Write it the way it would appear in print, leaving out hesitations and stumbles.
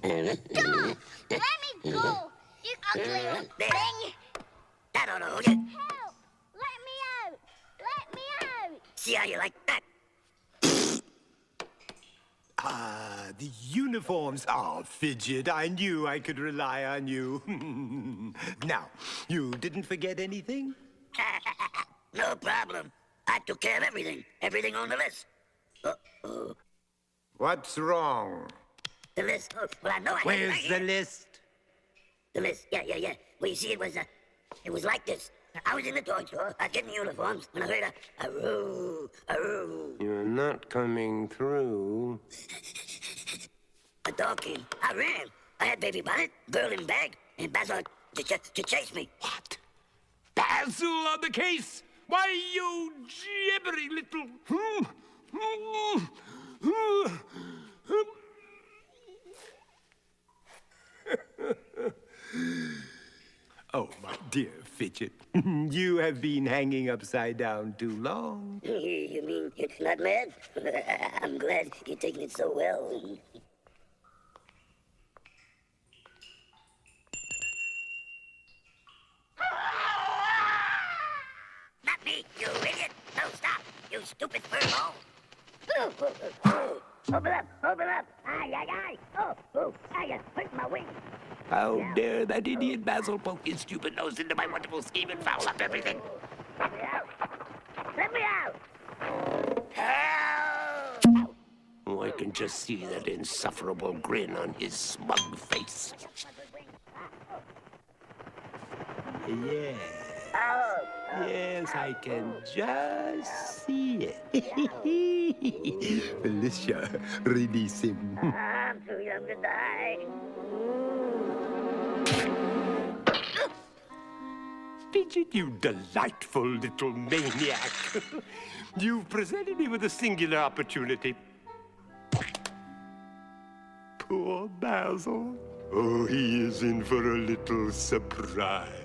Stop! Let me go! You ugly old thing! That ought to hold you. Help! Let me out! Let me out! See how you like that? Ah, the uniforms. Oh, Fidget, I knew I could rely on you. Now, you didn't forget anything? No problem. I took care of everything. Everything on the list. Uh-oh. What's wrong? The list. Oh, well, I know I had it Where's right the here. list? The list. Yeah. Well, you see, it was like this. I was in the toy store, getting uniforms, when I heard a roo, a roo. You're not coming through. A dog came. I ran. I had baby bonnet, girl in bag, and Basil to chase me. What? Basil on the case? Why, you gibbering little... Oh, my dear Fidget, you have been hanging upside down too long. You mean you're not mad? I'm glad you're taking it so well. Not me, you idiot! No, stop! You stupid furball! Open up! Open up! Ay! Oh! Ay, hurt my wing! How dare that idiot Basil poke his stupid nose into my wonderful scheme and foul up everything? Let me out! Let me out! Help! Oh, I can just see that insufferable grin on his smug face. Yeah. Yes, I can just see it. Felicia, release him. I'm too young to die. Fidget, you delightful little maniac. You've presented me with a singular opportunity. Poor Basil. Oh, he is in for a little surprise.